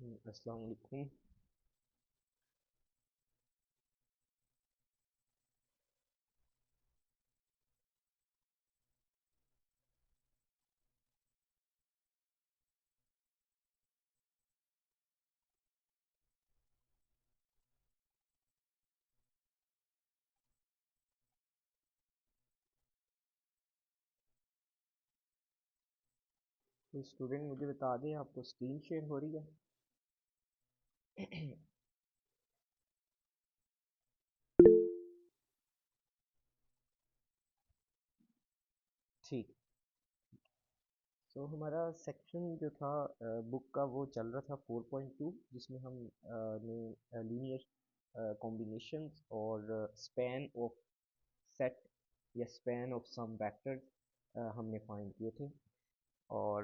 अस्सलाम वालेकुम। तो स्टूडेंट मुझे बता दें, आपको स्क्रीन शेयर हो रही है? ठीक। तो हमारा सेक्शन जो था बुक का, वो चल रहा था 4.2, जिसमें हम ने लीनियर कॉम्बिनेशंस और स्पैन ऑफ सेट या स्पैन ऑफ सम वेक्टर्स हमने फाइंड किए थे। और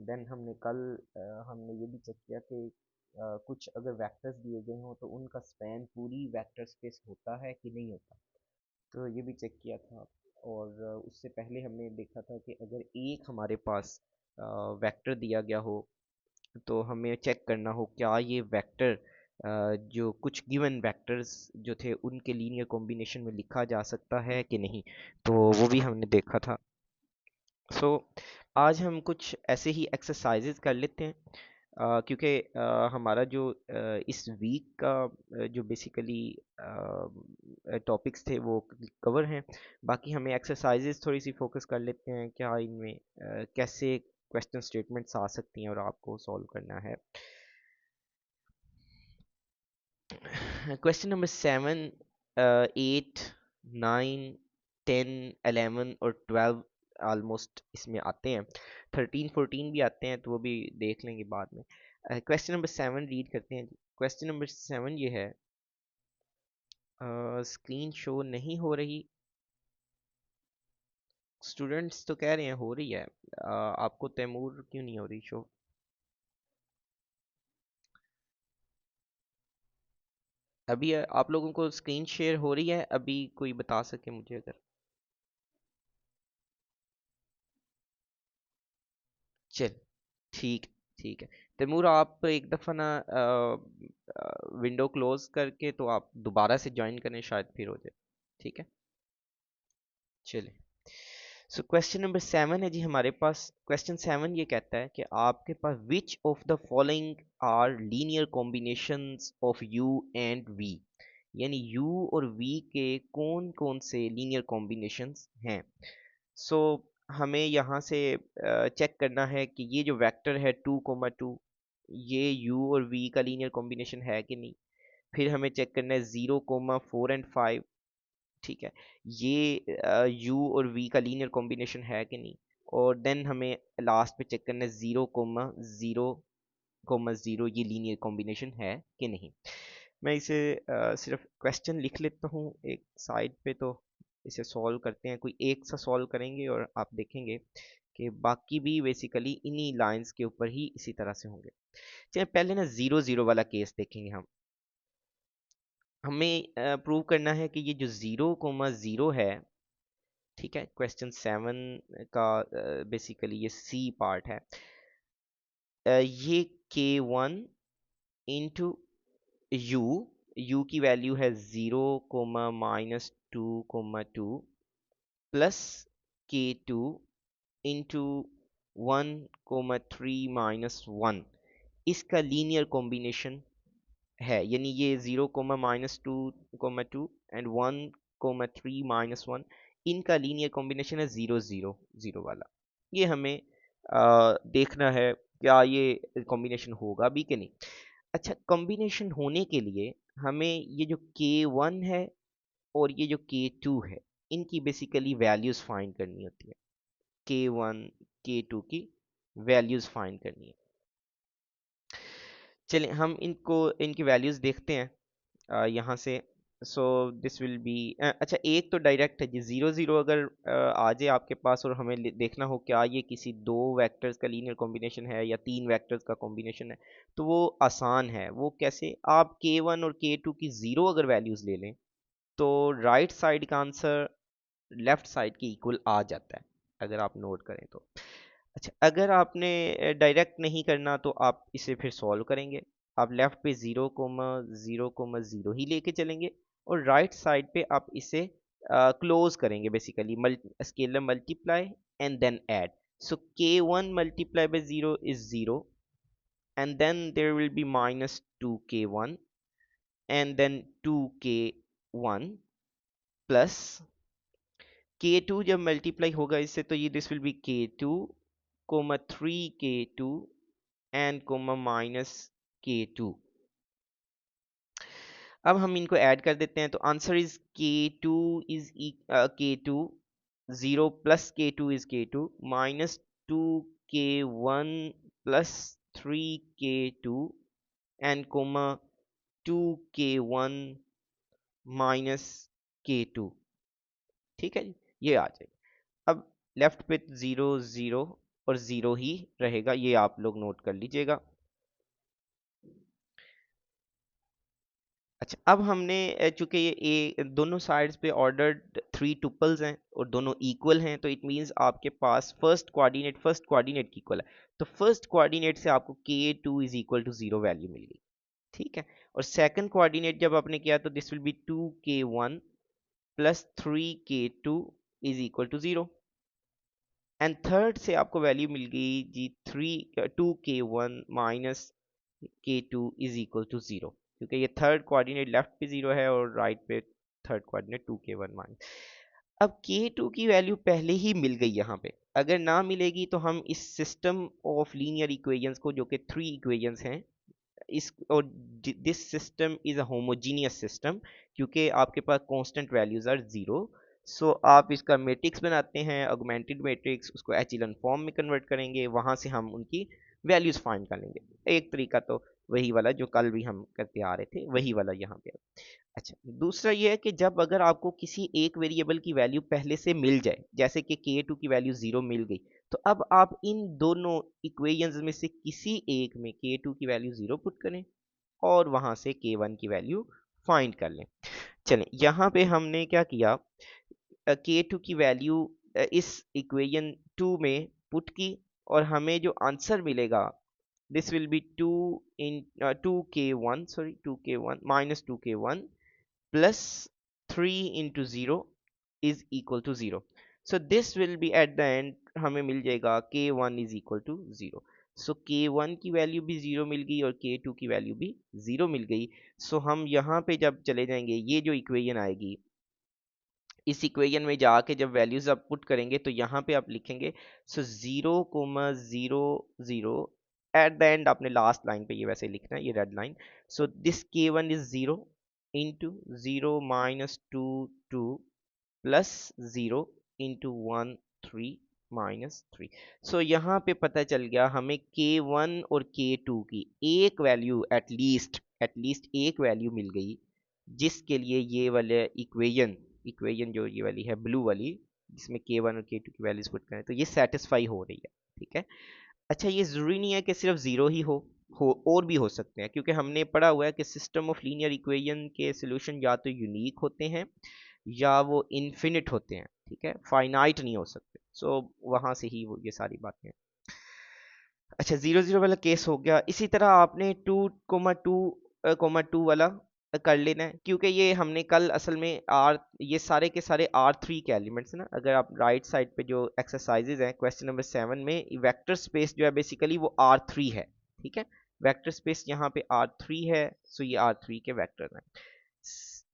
देन हमने कल हमने ये भी चेक किया कि कुछ अगर वेक्टर्स दिए गए हों तो उनका स्पैन पूरी वेक्टर स्पेस होता है कि नहीं होता, तो ये भी चेक किया था। और उससे पहले हमने देखा था कि अगर एक हमारे पास वेक्टर दिया गया हो तो हमें चेक करना हो क्या ये वेक्टर जो कुछ गिवन वेक्टर्स जो थे उनके लीनियर कॉम्बिनेशन में लिखा जा सकता है कि नहीं, तो वो भी हमने देखा था। सो आज हम कुछ ऐसे ही एक्सरसाइजेज कर लेते हैं, क्योंकि हमारा जो इस वीक का जो बेसिकली टॉपिक्स थे वो कवर हैं। बाकी हमें एक्सरसाइजेज थोड़ी सी फोकस कर लेते हैं क्या इनमें कैसे क्वेश्चन स्टेटमेंट्स आ सकती हैं और आपको सॉल्व करना है। क्वेश्चन नंबर 7, 8, 9, 10, 11 और 12 ऑलमोस्ट इसमें आते हैं। 13, 14 भी आते हैं, तो वो भी देख लेंगे बाद में। क्वेश्चन नंबर 7 रीड करते हैं। क्वेश्चन नंबर 7 ये है, स्क्रीन शो नहीं हो रही। स्टूडेंट्स तो कह रहे हैं हो रही है, आपको तैमूर क्यों नहीं हो रही शो? अभी आप लोगों को स्क्रीन शेयर हो रही है? अभी कोई बता सके मुझे अगर। चल, ठीक, ठीक है। तैमूर, आप एक दफ़ा ना विंडो क्लोज करके तो आप दोबारा से ज्वाइन करें, शायद फिर हो जाए। ठीक है, चलिए। सो क्वेश्चन नंबर 7 है जी हमारे पास। क्वेश्चन 7 ये कहता है कि आपके पास which of the following are linear combinations of u and v, यानी u और v के कौन कौन से लीनियर कॉम्बिनेशंस हैं। सो हमें यहाँ से चेक करना है कि ये जो वेक्टर है 2, 2, ये u और v का लीनियर कॉम्बिनेशन है कि नहीं। फिर हमें चेक करना है 0, 4 एंड 5। ठीक है, ये u और v का लीनियर कॉम्बिनेशन है कि नहीं। और देन हमें लास्ट पे चेक करना है 0, 0, 0 ये लीनियर कॉम्बिनेशन है कि नहीं। मैं इसे सिर्फ क्वेश्चन लिख लेता हूँ एक साइड पे, तो इसे सॉल्व करते हैं। कोई एक सा सॉल्व करेंगे और आप देखेंगे कि बाकी भी बेसिकली इन्हीं लाइंस के ऊपर ही इसी तरह से होंगे। चलिए पहले ना 0, 0 वाला केस देखेंगे हम। हमें प्रूव करना है कि ये जो 0, 0 है, ठीक है, क्वेश्चन 7 का बेसिकली ये सी पार्ट है। ये k1 इंटू यू की वैल्यू है 0, -2, 2 +k2 इंटू 1, 3, -1 इसका लीनियर कॉम्बिनेशन है। यानी ये 0, -2, 2 एंड 1, 3, -1 इनका लीनियर कॉम्बिनेशन है 0, 0, 0 वाला। ये हमें देखना है क्या ये कॉम्बिनेशन होगा भी कि नहीं। अच्छा, कॉम्बिनेशन होने के लिए हमें ये जो k1 है और ये जो k2 है, इनकी बेसिकली वैल्यूज फाइंड करनी होती है। k1 k2 की वैल्यूज फाइंड करनी है। चलिए हम इनको इनकी वैल्यूज देखते हैं यहाँ से। सो दिस विल बी, अच्छा एक तो डायरेक्ट है जी 0, 0 अगर आ जाए आपके पास और हमें देखना हो क्या ये किसी दो वेक्टर्स का लीनियर कॉम्बिनेशन है या तीन वेक्टर्स का कॉम्बिनेशन है, तो वो आसान है। वो कैसे, आप k1 और k2 की ज़ीरो अगर वैल्यूज़ ले लें तो राइट साइड का आंसर लेफ्ट साइड के इक्वल आ जाता है, अगर आप नोट करें तो। अच्छा, अगर आपने डायरेक्ट नहीं करना तो आप इसे फिर सॉल्व करेंगे। आप लेफ्ट पे 0,0,0 ही लेके चलेंगे और राइट साइड पे आप इसे क्लोज करेंगे, basically scalar multiply and then add. So k1 multiplied by 0 is 0, and then there will be minus 2k1 and then 2k1 plus k2 जब मल्टीप्लाई होगा इससे तो ये this will be k2 comma 3k2 and comma minus k2। अब हम इनको add कर देते हैं तो answer is k2 is k2 0 plus k2 is k2 minus 2k1 plus 3k2 and comma 2k1 minus k2। ठीक है जी, ये आ जाएगा। अब लेफ्ट पे 0 0 और 0 ही रहेगा, ये आप लोग नोट कर लीजिएगा। अच्छा, अब हमने चूंकि ये ए दोनों साइड्स पे ऑर्डर्ड 3 टुपल्स हैं और दोनों इक्वल हैं, तो इट मींस आपके पास फर्स्ट कोऑर्डिनेट की इक्वल है। तो फर्स्ट कोऑर्डिनेट से आपको k2 is equal to 0 value मिल गई। ठीक है, और सेकंड कोऑर्डिनेट जब आपने किया तो this will be 2k1 plus 3k2 is equal to 0। And third से आपको वैल्यू मिल गई जी 2k1 minus k2 is equal to 0, क्योंकि ये थर्ड कोऑर्डिनेट लेफ्ट पे 0 है और राइट पे थर्ड कोऑर्डिनेट 2k1 माइनस। अब k2 की वैल्यू पहले ही मिल गई यहाँ पे, अगर ना मिलेगी तो हम इस सिस्टम ऑफ लीनियर इक्वेशंस को, जो कि 3 इक्वेशंस हैं, इस और this system is a homogeneous system, क्योंकि आपके पास कांस्टेंट वैल्यूज आर 0। सो आप इसका मैट्रिक्स बनाते हैं, ऑगमेंटेड मैट्रिक्स, उसको एचेलॉन फॉर्म में कन्वर्ट करेंगे, वहां से हम उनकी वैल्यूज फाइंड कर लेंगे। एक तरीका तो वही वाला जो कल भी हम करते आ रहे थे, वही वाला यहाँ पे। अच्छा, दूसरा ये है कि जब अगर आपको किसी एक वेरिएबल की वैल्यू पहले से मिल जाए, जैसे कि k2 की वैल्यू 0 मिल गई, तो अब आप इन दोनों इक्वेशंस में से किसी एक में k2 की वैल्यू 0 पुट करें और वहां से k1 की वैल्यू फाइंड कर लें। चलें, यहाँ पे हमने क्या किया, k2 की वैल्यू इस इक्वेशन 2 में पुट की और हमें जो आंसर मिलेगा this will be 2k1 minus 2k1 plus 3 into 0 is equal to 0. So this will be at the end, हमें मिल जाएगा k1 is equal to 0. So k1 की वैल्यू भी 0 मिल गई और k2 की वैल्यू भी 0 मिल गई। So हम यहाँ पे जब चले जाएंगे, ये जो इक्वेशन आएगी, इस इक्वेशन में जाके जब वैल्यूज आप पुट करेंगे तो यहाँ पे आप लिखेंगे सो 0,0,0 एट द एंड, आपने लास्ट लाइन पे ये वैसे लिखना है, ये red line. So this k1 is 0 into 0 minus 2 plus 0 into 1 3 minus 3। सो यहाँ पे पता चल गया हमें k1 और k2 की एक वैल्यू, एटलीस्ट एक वैल्यू मिल गई, जिसके लिए ये वाले इक्वेशन इक्वेशन जो ये वाली है ब्लू वाली, जिसमें k1 और k2 की वैल्यूज पुट करें तो ये सेटिस्फाई हो रही है। ठीक है। अच्छा, ये ज़रूरी नहीं है कि सिर्फ ज़ीरो ही हो और भी हो सकते हैं, क्योंकि हमने पढ़ा हुआ है कि सिस्टम ऑफ लीनियर इक्वेशन के सोल्यूशन या तो यूनिक होते हैं या वो इन्फिनिट होते हैं। ठीक है, फाइनाइट नहीं हो सकते। सो वहाँ से ही वो ये सारी बातें हैं। अच्छा, 0 0 वाला केस हो गया। इसी तरह आपने 2,2,2 वाला कर लेना है, क्योंकि ये हमने कल असल में ये सारे के सारे R3 के एलिमेंट्स हैं ना। अगर आप राइट साइड पे जो एक्सरसाइजेज हैं क्वेश्चन नंबर 7 में, वेक्टर स्पेस जो है बेसिकली वो R3 है। ठीक है, वेक्टर स्पेस यहाँ पे R3 है, सो ये R3 के वेक्टर हैं।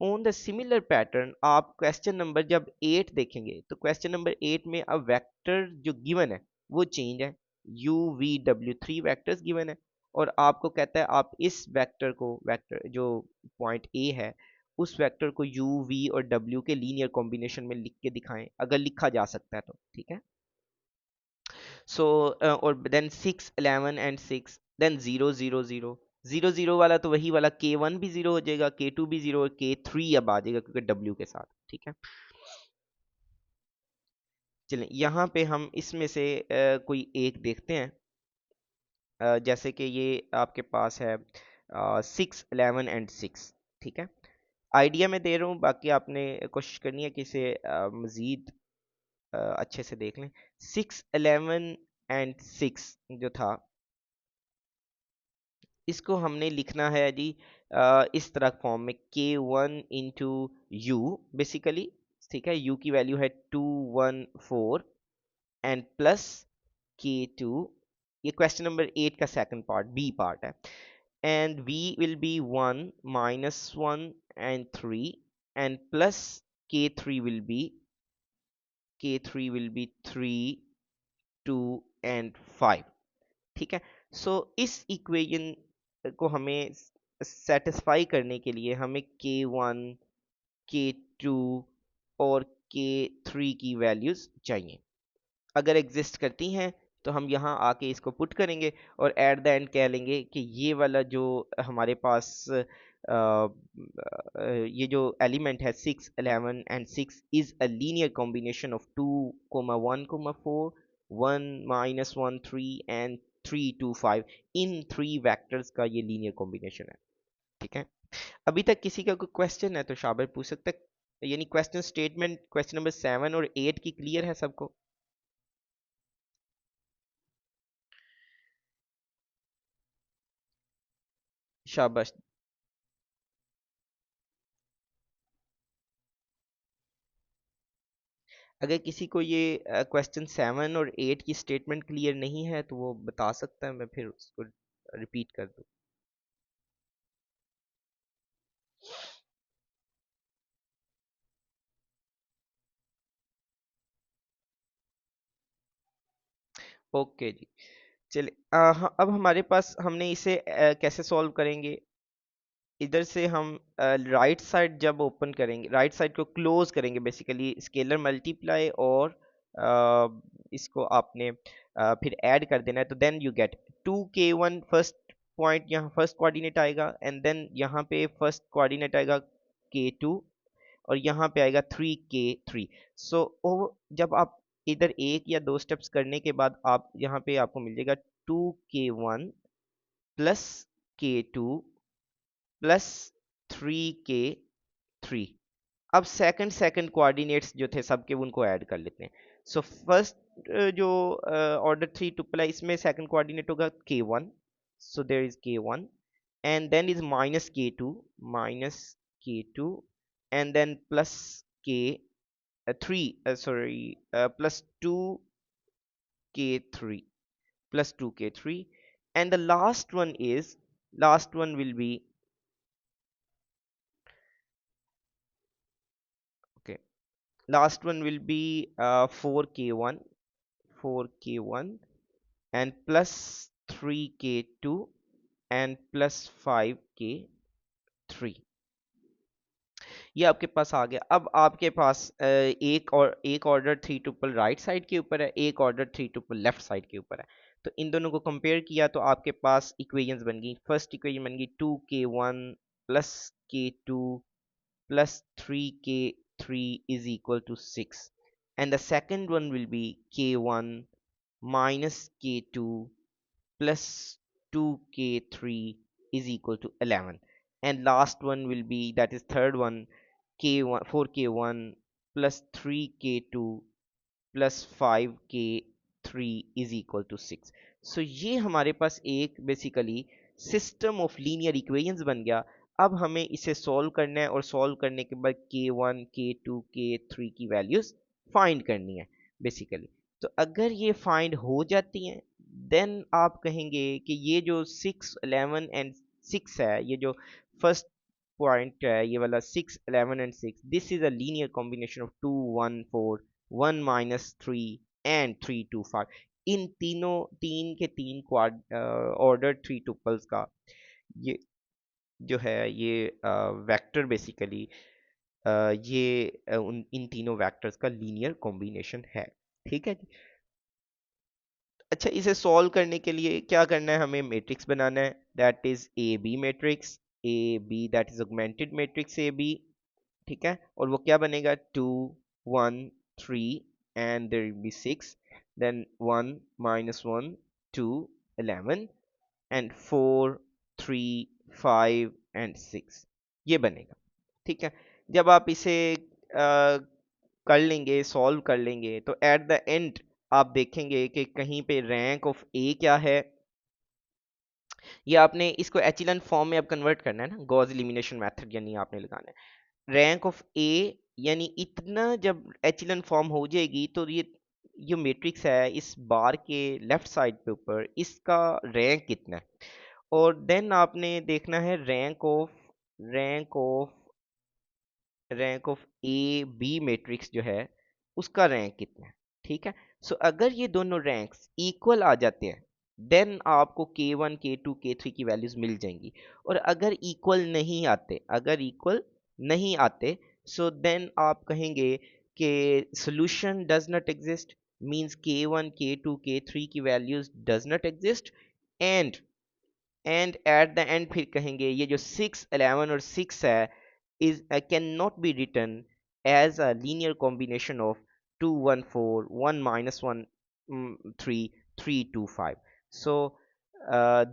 ऑन द सिमिलर पैटर्न आप क्वेश्चन नंबर जब 8 देखेंगे तो क्वेश्चन नंबर 8 में अब वेक्टर जो गिवन है वो चेंज है, u v w 3 vectors given है, और आपको कहता है आप इस वेक्टर को, वेक्टर जो पॉइंट A है, उस वेक्टर को u v और w के लीनियर कॉम्बिनेशन में लिख के दिखाएं, अगर लिखा जा सकता है तो। ठीक है, सो और देन 6 11 एंड 6, देन 0 0 0 0 0 वाला तो वही वाला k1 भी 0 हो जाएगा, k2 भी 0 और k3 अब आ जाएगा क्योंकि w के साथ। ठीक है, चलें यहाँ पे हम इसमें से कोई एक देखते हैं। जैसे कि ये आपके पास है 6 11 एंड 6। ठीक है, आइडिया मैं दे रहा हूँ, बाकी आपने कोशिश करनी है कि इसे मज़ीद अच्छे से देख लें। 6 11 एंड 6 जो था, इसको हमने लिखना है जी इस तरह फॉर्म में K1 into U बेसिकली, ठीक है। U की वैल्यू है 214 एंड प्लस K2, ये क्वेश्चन नंबर 8 का सेकंड पार्ट, बी पार्ट है। And V will be 1 -1 and 3 and plus K3 will be K3 will be 3 2 and 5, ठीक है। सो इस इक्वेशन को हमें सेटिस्फाई करने के लिए हमें K1 K2 और K3 की वैल्यूज चाहिए। अगर एग्जिस्ट करती हैं तो हम यहाँ आके इसको पुट करेंगे और एट द एंड कह लेंगे कि ये वाला जो हमारे पास ये जो एलिमेंट है 6 11 and 6 is a linear combination of 2 1 4 1 -1 3 and 3 2 5, in three vectors का ये लीनियर कॉम्बिनेशन है, ठीक है। अभी तक किसी का कोई क्वेश्चन है तो शाबाश पूछ सकते हैं, यानी क्वेश्चन स्टेटमेंट क्वेश्चन नंबर 7 और 8 की क्लियर है सबको? शाबाश। अगर किसी को ये क्वेश्चन 7 और 8 की स्टेटमेंट क्लियर नहीं है तो वो बता सकता है, मैं फिर उसको रिपीट कर दूँ। ओके जी, चलिए हाँ, अब हमारे पास हमने इसे कैसे सॉल्व करेंगे। इधर से हम राइट साइड जब ओपन करेंगे, राइट साइड को क्लोज करेंगे, बेसिकली स्केलर मल्टीप्लाई और इसको आपने फिर ऐड कर देना है, तो then you get 2k1 first point, यहाँ फर्स्ट कोऑर्डिनेट आएगा एंड देन यहाँ पे फर्स्ट कोऑर्डिनेट आएगा k2 और यहाँ पे आएगा 3k3। सो जब आप इधर एक या दो स्टेप्स करने के बाद आप यहाँ पे आपको मिल जाएगा 2k1 plus k2 plus 3k3। अब सेकंड सेकंड कोऑर्डिनेट्स जो थे सबके उनको ऐड कर लेते हैं। सो फर्स्ट जो ऑर्डर 3 टुपल है इसमें सेकंड कोऑर्डिनेट होगा k1, so there is k1 and then is minus k2 and then plus k 3 sorry plus 2k3 plus 2k3 and the last one will be okay, last one will be 4k1 and plus 3k2 and plus 5k3। ये आपके पास आ गया। अब आपके पास एक order 3 tuple right side के ऊपर है, एक ऑर्डर 3 टुपल लेफ्ट साइड के ऊपर है। तो इन दोनों को कंपेयर किया तो आपके पास इक्वेशंस बन गई। फर्स्ट इक्वेशन बन गई 2k1 plus k2 plus 3k3 is equal to 6, and the second one will be k1 minus k2 plus 2k3 is equal to 11, and last one will be, that is third one, k1 4k1 plus 3k2 plus 5k3 is equal to 6। So ये हमारे पास एक basically system of linear equations बन गया। अब हमें इसे solve करना है और सॉल्व करने के बाद k1 k2 k3 की वैल्यूज फाइंड करनी है बेसिकली। तो अगर ये फाइंड हो जाती हैं देन आप कहेंगे कि ये जो 6 11 एंड 6 है, ये जो फर्स्ट पॉइंट है ये वाला 6 11 and 6, this is a linear combination of 2 1 4 1 -3 and 3 2 5। इन तीनों तीन के तीन क्वाड ऑर्डर 3 टुपल्स का ये जो है ये वेक्टर बेसिकली ये इन तीनों वेक्टर्स का लीनियर कॉम्बिनेशन है, ठीक है जी। अच्छा, इसे सॉल्व करने के लिए क्या करना है, हमें मैट्रिक्स बनाना है, that is A B matrix, A B that is augmented matrix A B, ठीक है। और वो क्या बनेगा 2 1 3 and there will be 6, then 1 -1 2 11 and 4 3 5 and 6, ये बनेगा, ठीक है। जब आप इसे कर लेंगे, सॉल्व कर लेंगे तो एट द एंड आप देखेंगे कि कहीं पे रैंक ऑफ ए क्या है, ये आपने इसको एचिलन फॉर्म में अब कन्वर्ट करना है ना, गॉस एलिमिनेशन मेथड यानी आपने लगाना है रैंक ऑफ ए, यानी इतना जब एचिलन फॉर्म हो जाएगी तो ये जो मैट्रिक्स है इस बार के लेफ्ट साइड पे ऊपर इसका रैंक कितना है, और देन आपने देखना है rank of rank of A B matrix जो है उसका रैंक कितना है। ठीक है, सो अगर ये दोनों रैंक्स इक्वल आ जाते हैं देन आपको K1 K2 K3 की वैल्यूज मिल जाएंगी, और अगर इक्वल नहीं आते सो देन आप कहेंगे कि solution does not exist, means K1 K2 K3 की values does not exist, and at the end फिर कहेंगे ये जो 6 11 और 6 है is cannot be written as a linear combination of 2 1 4 1 minus 1 3 3 2 5। so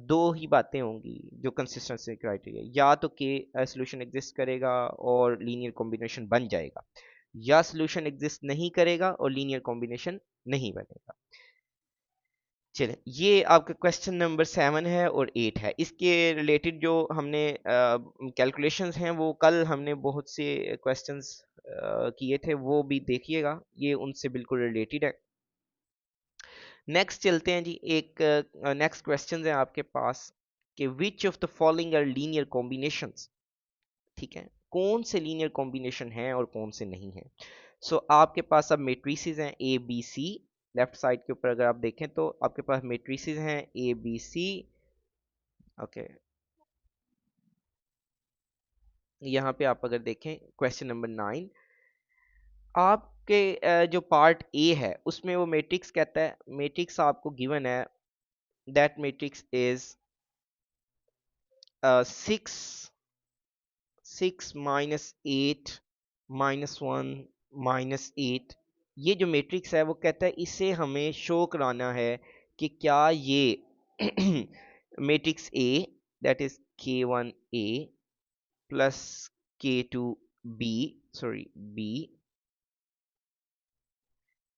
दो ही बातें होंगी जो कंसिस्टेंसी क्राइटेरिया, या तो के सॉल्यूशन एग्जिस्ट करेगा और लीनियर कॉम्बिनेशन बन जाएगा, या सॉल्यूशन एग्जिस्ट नहीं करेगा और लीनियर कॉम्बिनेशन नहीं बनेगा। चलिए ये आपका क्वेश्चन नंबर 7 है और 8 है, इसके रिलेटेड जो हमने कैलकुलेशंस हैं वो कल हमने बहुत से क्वेश्चंस किए थे, वो भी देखिएगा, ये उनसे बिल्कुल रिलेटेड है। नेक्स्ट चलते हैं जी, एक नेक्स्ट क्वेश्चन है आपके पास कि which of the following are linear combinations. ठीक है, कौन से लीनियर कॉम्बिनेशन हैं और कौन से नहीं हैं। सो आपके पास अब मेट्रिसेस हैं A B C, left side के ऊपर अगर आप देखें तो आपके पास मेट्रिसेस हैं ए बी सी। ओके, यहाँ पे आप अगर देखें क्वेश्चन नंबर 9, आपके जो पार्ट ए है उसमें वो मैट्रिक्स कहता है, मैट्रिक्स आपको गिवन है, दैट मैट्रिक्स इज 6 -8 -1 -8। ये जो मैट्रिक्स है वो कहता है इसे हमें शो कराना है कि क्या ये matrix A that is K1 A plus K2 B, sorry B,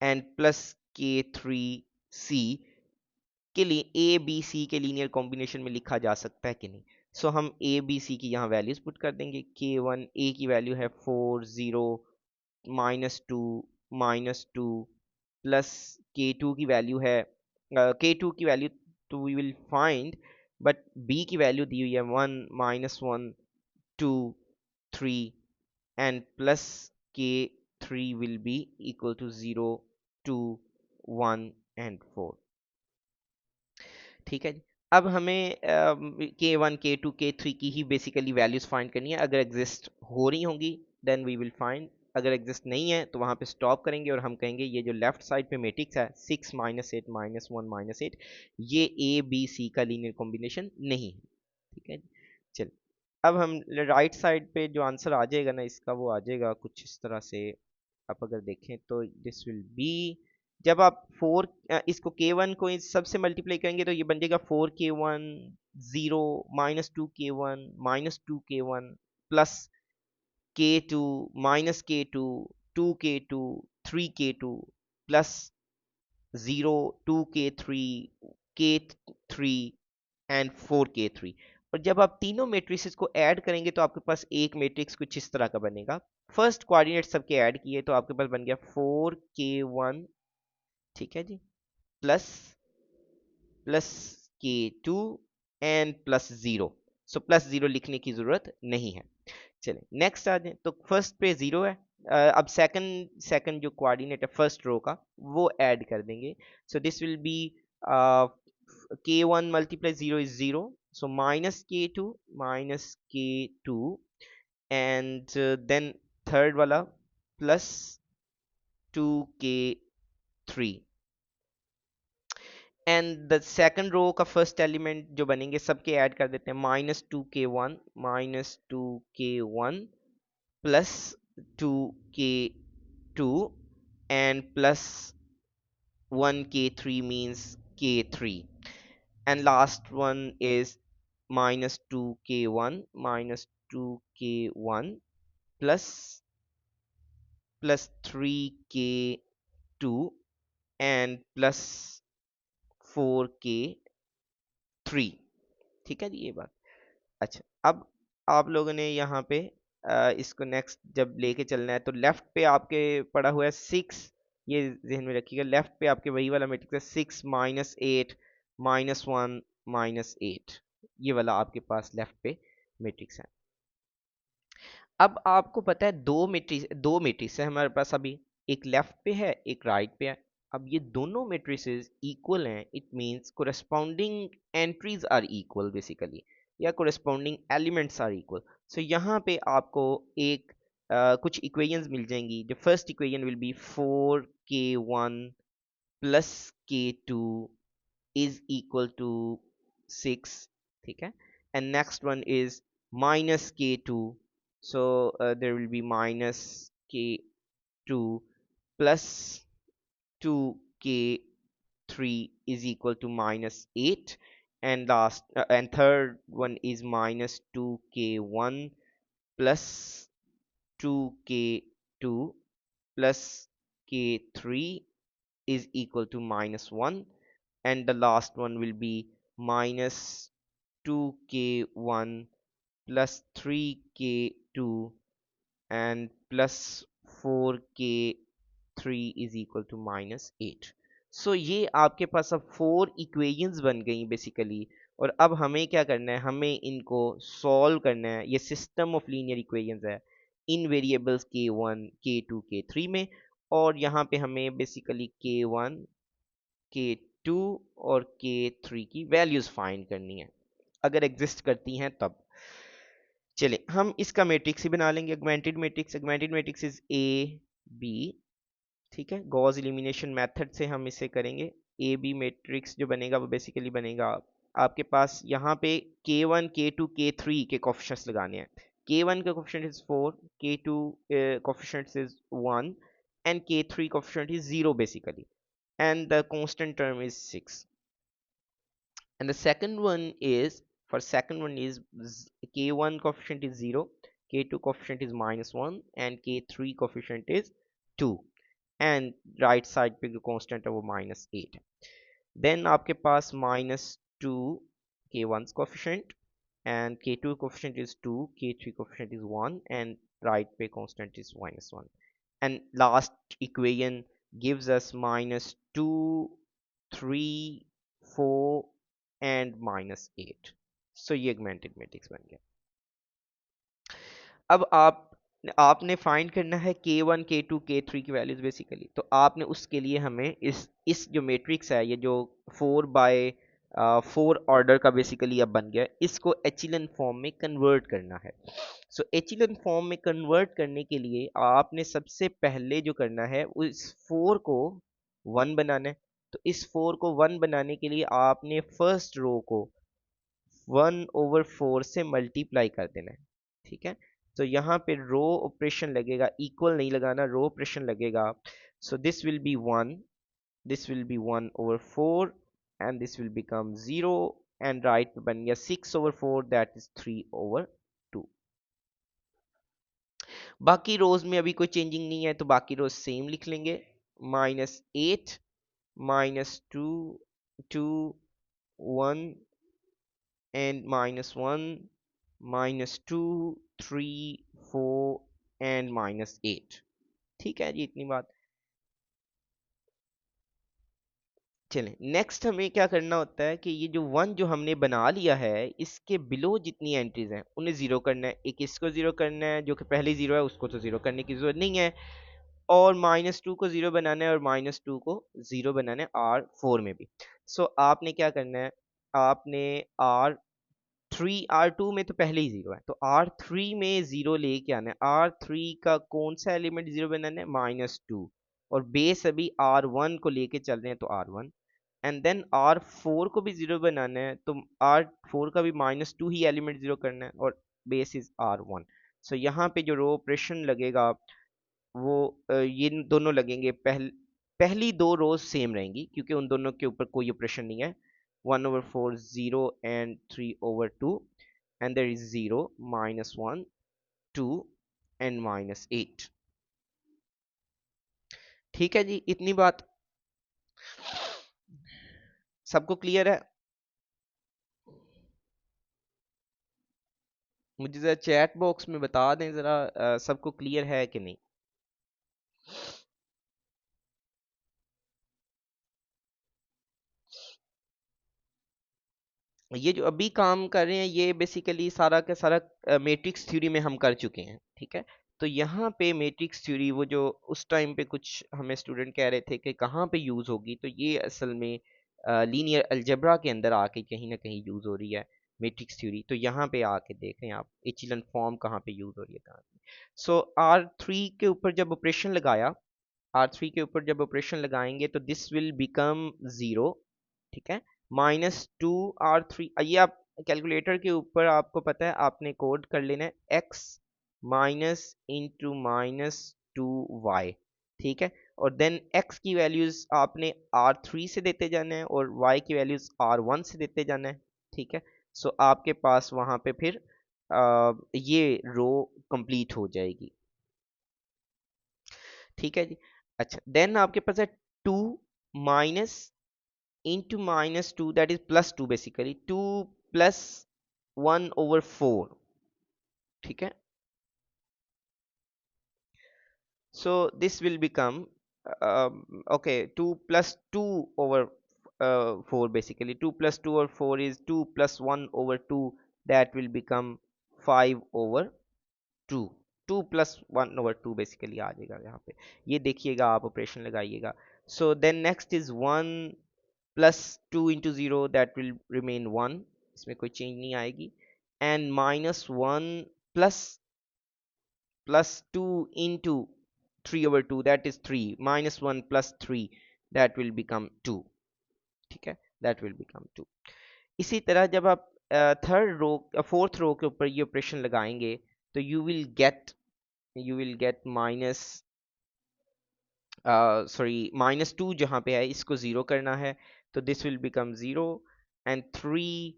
and plus K3 C के लिए ए बी सी के लीनियर कॉम्बिनेशन में लिखा जा सकता है कि नहीं। सो हम ए बी सी की यहाँ वैल्यूज पुट कर देंगे। K1 A की वैल्यू है 4 0 -2 प्लस K2 की वैल्यू है K2 की वैल्यू तो we will find, but B की वैल्यू दी हुई है 1 -1 2 3, and plus K3 will be equal to 0 2 1 and 4। ठीक है जी, अब हमें K1 K2 K3 की ही बेसिकली वैल्यूज फाइंड करनी है, अगर एग्जिस्ट हो रही होंगी देन वी विल फाइंड, अगर एग्जिस्ट नहीं है तो वहां पे स्टॉप करेंगे और हम कहेंगे ये जो लेफ्ट साइड पे मैट्रिक्स है 6 -8 -1 -8 ये ए बी सी का लीनियर कॉम्बिनेशन नहीं है। ठीक है जी, चल अब हम राइट साइड पे जो आंसर आ जाएगा ना इसका वो आ जाएगा कुछ इस तरह से, आप अगर देखें तो दिस विल बी, जब आप इसको K1 को इस सबसे मल्टीप्लाई करेंगे तो ये बन जाएगा 4K1 0 -2K1 -2K1 plus K2 -K2 2K2 3K2 plus 0 2K3 K3 and 4K3। और जब आप तीनों मैट्रिसेस को ऐड करेंगे तो आपके पास एक मैट्रिक्स कुछ इस तरह का बनेगा, फर्स्ट कोऑर्डिनेट सबके ऐड किए तो आपके पास बन गया 4K1, ठीक है जी, plus plus K2 and plus 0। So plus 0 लिखने की जरूरत नहीं है। चलिए नेक्स्ट आ जाए, तो फर्स्ट पे 0 है, अब सेकंड सेकंड जो कोऑर्डिनेट है फर्स्ट रो का वो ऐड कर देंगे। So this will B K1 multiply 0 is 0, so minus K2 and then third वाला plus 2K3 and the second row का फर्स्ट एलिमेंट जो बनेंगे सबके ऐड कर देते हैं, -2K1 plus 2K2 and plus 1K3 means K3, and last one is -2K1 plus 3K2 and plus 4k3। ठीक है जी, ये बात। अच्छा, अब आप लोगों ने यहाँ पे इसको नेक्स्ट जब लेके चलना है तो लेफ्ट पे आपके पड़ा हुआ है 6। ये जहन में रखिएगा, लेफ्ट पे आपके वही वाला मैट्रिक्स है, 6 - 8 -1 -8। ये वाला आपके पास लेफ्ट पे मैट्रिक्स है। अब आपको पता है दो मैट्रिक्स है हमारे पास अभी, एक लेफ्ट पे है एक राइट पे है। अब ये दोनों मैट्रिसेस इक्वल हैं, it means corresponding entries are equal basically, या corresponding elements are equal. So यहाँ पे आपको एक कुछ इक्वेशंस मिल जाएंगी। The first equation will be 4k1 plus k2 is equal to 6, ठीक है। and next one is minus k2, so there will be minus k2 plus 2k3 is equal to -8, and last and third one is minus 2k1 plus 2k2 plus k3 is equal to -1, and the last one will be minus 2k1 plus 3k2 and plus 4k3 is equal to -8। सो ये आपके पास अब 4 equations बन गई basically. और अब हमें क्या करना है, हमें इनको सॉल्व करना है। ये सिस्टम ऑफ लीनियर इक्वेशंस है इन वेरिएबल्स k1 k2 k3 में। और यहाँ पे हमें बेसिकली k1 k2 और k3 की वैल्यूज फाइंड करनी है, अगर एग्जिस्ट करती हैं तब। चलिए हम इसका मैट्रिक्स ही बना लेंगे, augmented matrix. Augmented matrix is A B, ठीक है। गॉस एलिमिनेशन मेथड से हम इसे करेंगे। ए बी मैट्रिक्स जो बनेगा वो बेसिकली बनेगा, आपके पास यहाँ पे k1 k2 k3 के कोफिशिएंट्स लगाने हैं। k1 का coefficient is 4, k2 coefficient is 1 and k3 coefficient is 0 basically, and the constant term is 6. And the second one is, for second one is k1 coefficient is 0, k2 coefficient is -1 and k3 coefficient is 2, and right side पे जो constant है वो -8। then आपके पास -2 k1's coefficient and k2 coefficient is 2, k3 coefficient is 1 and right पे constant is -1, and last equation gives us -2 3 4 and -8। सो ये augmented matrix बन गया। अब आपने फाइंड करना है k1 k2 k3 की वैल्यूज बेसिकली। तो आपने उसके लिए हमें इस जो मैट्रिक्स है, ये जो 4 ऑर्डर का बेसिकली अब बन गया, इसको एचिलन फॉर्म में कन्वर्ट करना है। सो एचिलन फॉर्म में कन्वर्ट करने के लिए आपने सबसे पहले जो करना है वो इस 4 को 1 बनाना है। तो इस 4 को 1 बनाने के लिए आपने फर्स्ट रो को 1/4 से मल्टीप्लाई कर देना है, ठीक है। तो यहाँ पे रो ऑपरेशन लगेगा, इक्वल नहीं लगाना, रो ऑपरेशन लगेगा। So this will B 1, this will B 1/4 and this will become 0, and right पे बन गया 6/4, दैट इज 3/2। बाकी रोज में अभी कोई चेंजिंग नहीं है तो बाकी रोज सेम लिख लेंगे। -8 -2 2 1 and -1 -2 3 4 and -8। ठीक है जी, इतनी बात। चलें नेक्स्ट हमें क्या करना होता है कि ये जो 1 जो हमने बना लिया है इसके बिलो जितनी एंट्रीज हैं उन्हें जीरो करना है। एक इसको जीरो करना है जो कि पहले जीरो है, उसको तो जीरो करने की जरूरत नहीं है। और -2 को जीरो बनाना है और -2 को जीरो बनाना है R4 में भी। सो आपने क्या करना है, आपने R2 में तो पहले ही जीरो है, तो R3 में जीरो लेके आना है। R3 का कौन सा एलिमेंट जीरो बनाना है, -2, और बेस अभी R1 को लेके चल रहे हैं तो R1। एंड देन R4 को भी जीरो बनाना है, तो R4 का भी -2 ही एलिमेंट जीरो करना है और बेस इज R1। सो यहाँ पे जो रो ऑपरेशन लगेगा वो ये दोनों लगेंगे, पहली दो रोज सेम रहेंगी क्योंकि उन दोनों के ऊपर कोई ऑपरेशन नहीं है। 1/4 0 and 3/2, and there is 0 -1 2 and -8। ठीक है जी, इतनी बात। सबको क्लियर है? मुझे जरा चैट बॉक्स में बता दें जरा, सबको क्लियर है कि नहीं? ये जो अभी काम कर रहे हैं ये बेसिकली सारा का सारा मैट्रिक्स थ्योरी में हम कर चुके हैं, ठीक है। तो यहाँ पे मैट्रिक्स थ्योरी वो जो उस टाइम पे कुछ हमें स्टूडेंट कह रहे थे कि कहाँ पे यूज़ होगी, तो ये असल में लीनियर अलजेब्रा के अंदर आके कहीं ना कहीं यूज़ हो रही है मैट्रिक्स थ्योरी। तो यहाँ पे आके देख रहे हैं आप एचिलन फॉर्म कहाँ पे यूज़ हो रही है, कहाँ पे। सो R3 के ऊपर जब ऑपरेशन लगाया, R3 के ऊपर जब ऑपरेशन लगाएंगे तो दिस विल बिकम ज़ीरो, ठीक है। -2 R3, ये आप कैलकुलेटर के ऊपर आपको पता है आपने कोड कर लेना है x माइनस इंटू -2y, ठीक है। और देन x की वैल्यूज आपने R3 से देते जाना है और y की वैल्यूज R1 से देते जाना है, ठीक है। सो आपके पास वहां पे फिर ये रो कंप्लीट हो जाएगी, ठीक है जी। अच्छा, देन आपके पास है 2 minus into -2, that is +2, basically 2 plus 1/4, ठीक है। So this will become okay, 2 plus 2 over 4, basically 2 plus 2 over 4 is 2 plus 1/2, that will become 5/2, 2 plus 1/2 basically आ जाएगा यहाँ पे। ये देखिएगा आप ऑपरेशन लगाइएगा। So then next is 1 plus 2 into 0, that will remain 1, इसमें कोई चेंज नहीं आएगी। And -1 plus plus 2 into 3/2, that is 3, -1 plus 3, that will become 2, ठीक है, that will become 2। इसी तरह जब आप थर्ड रो फोर्थ रो के ऊपर ये ऑपरेशन लगाएंगे तो यू विल गेट माइनस -2 जहाँ पे है इसको ज़ीरो करना है, तो this will become zero. And 3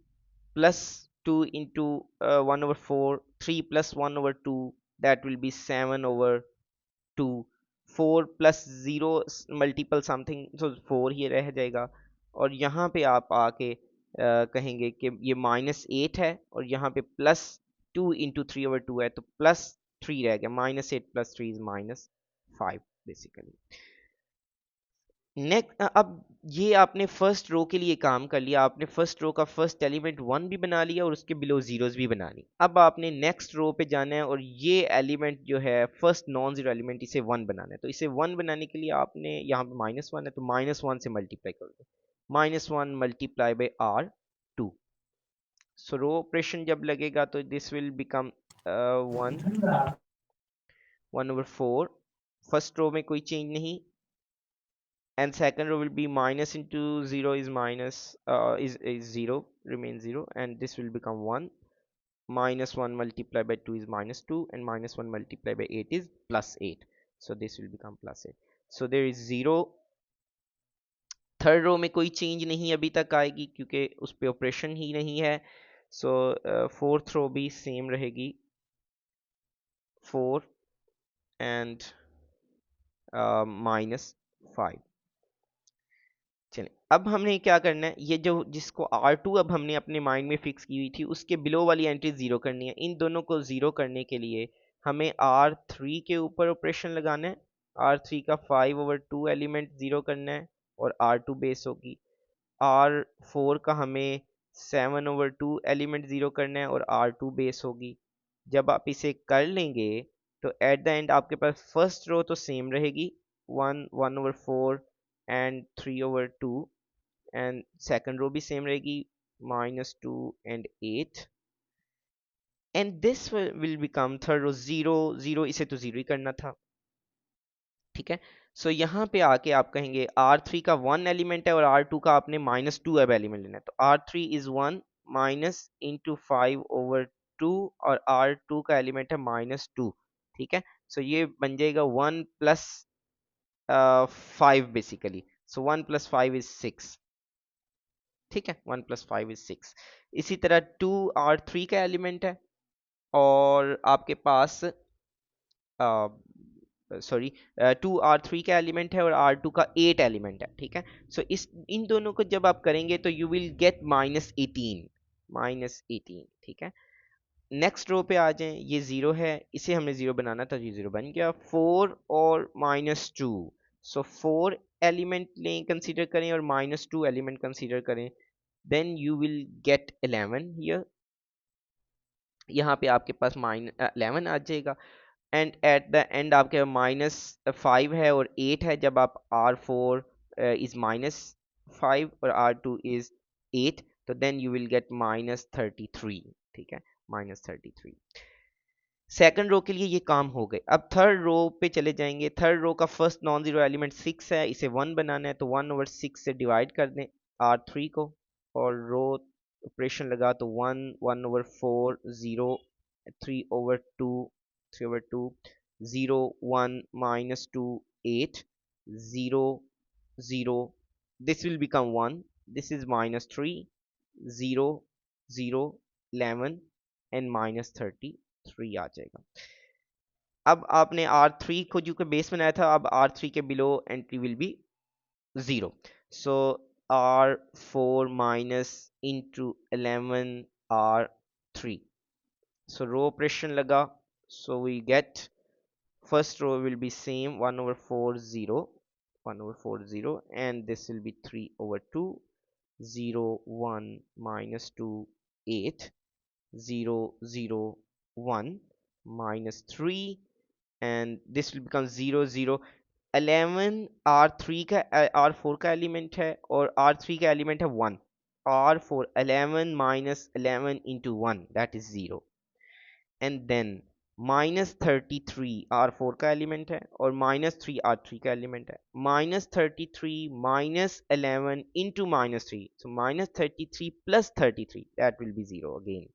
plus 2 into 1/4, 3 plus 1/2, that will be 7/2। 4 plus 0 multiple something, तो 4 ही रह जाएगा। और यहाँ पे आप आके कहेंगे कि ये -8 है और यहाँ पे +2 इंटू 3/2 है, तो +3 रह गया, -8 + 3 इज -5 बेसिकली। नेक्स्ट, अब ये आपने फर्स्ट रो के लिए काम कर लिया, आपने फर्स्ट रो का फर्स्ट एलिमेंट 1 भी बना लिया और उसके बिलो जीरोस भी बना ली। अब आपने नेक्स्ट रो पे जाना है और ये एलिमेंट जो है फर्स्ट नॉन जीरो एलिमेंट, इसे 1 बनाना है। तो इसे 1 बनाने के लिए आपने यहाँ पे -1 है तो -1 से मल्टीप्लाई कर दो, -1 multiply by R2। So row operation जब लगेगा तो this will become 1/4। First row में कोई चेंज नहीं, and second row will be minus into 0 is minus is 0, remains 0, and this will become 1. -1 multiplied by 2 is -2, and -1 multiplied by 8 is +8, so this will become +8। so there is 0। Third row में कोई change नहीं अभी तक आएगी क्योंकि उस पर operation ही नहीं है। सो फोर्थ रो भी सेम रहेगी, 4 एंड -5। चलिए, अब हमने क्या करना है, ये जो जिसको R2 अब हमने अपने माइंड में फिक्स की हुई थी उसके बिलो वाली एंट्री जीरो करनी है। इन दोनों को जीरो करने के लिए हमें R3 के ऊपर ऑपरेशन लगाना है, R3 का 5/2 एलिमेंट जीरो करना है और R2 बेस होगी। R4 का हमें 7/2 एलिमेंट जीरो करना है और R2 बेस होगी। जब आप इसे कर लेंगे तो एट द एंड आपके पास फर्स्ट रो तो सेम रहेगी, 1/4 एंड 3/2, एंड सेकंड रो भी सेम रहेगी, -2 and 8, and this will become third row 0 0, इसे तो 0 ही करना था, ठीक है। सो यहाँ पे आके आप कहेंगे R3 का 1 एलिमेंट है और R2 का आपने -2 अब एलिमेंट लेना है, तो R3 इज 1 माइनस इंटू 5/2 और R2 का एलिमेंट है -2, ठीक है। सो ये बन जाएगा 1 plus 5 basically, so 1 plus 5 is 6, ठीक है, 1 प्लस 5 इज 6। इसी तरह 2 R3 का एलिमेंट है और आपके पास सॉरी, 2 R3 का एलिमेंट है और R2 का 8 एलिमेंट है, ठीक है। सो इस इन दोनों को जब आप करेंगे तो यू विल गेट -18, -18, ठीक है। नेक्स्ट रो पे आ जाएं, ये 0 है, इसे हमने 0 बनाना था, ये 0 बन गया। 4 और -2, सो 4 एलिमेंट लें, कंसीडर करें, और -2 एलिमेंट कंसीडर करें, then you will get 11 here. यहाँ पे आपके पास -11 आ जाएगा, एंड एट द एंड आपके -5 है और 8 है। जब आप R4 इज -5 और R2 इज 8, तो देन यू विल गेट -33, ठीक है, -33। सेकंड रो के लिए ये काम हो गए। अब थर्ड रो पे चले जाएंगे। थर्ड रो का फर्स्ट नॉन जीरो एलिमेंट 6 है, इसे 1 बनाना है, तो 1/6 से डिवाइड कर दें R3 को, और रो ऑपरेशन लगा तो 1, 1/4, 0, 3/2, 3/2, 0, 1, -2, 8, 0, 0, this will become 1, this is -3, 0, 0, 11 and -33 आ जाएगा। अब आपने R3 को जो कि बेस बनाया था, अब R3 के below entry will be 0, so R4 minus into 11 R3, so row operation लगा, so we get first row will be same, 1/4, 0, 1/4, 0, and this will be 3/2, 0, 1, -2, 8, 0, 0, 1, -3, and this will become 0, 0, 11 R3 का R4 का element है, और R3 का element है 1, R4 11 -11 into 1, that is 0, and then -33 R4 का element है, और -3 R3 का एलिमेंट है, -33 -11 into -3, so -33 plus 33, that will be 0 again.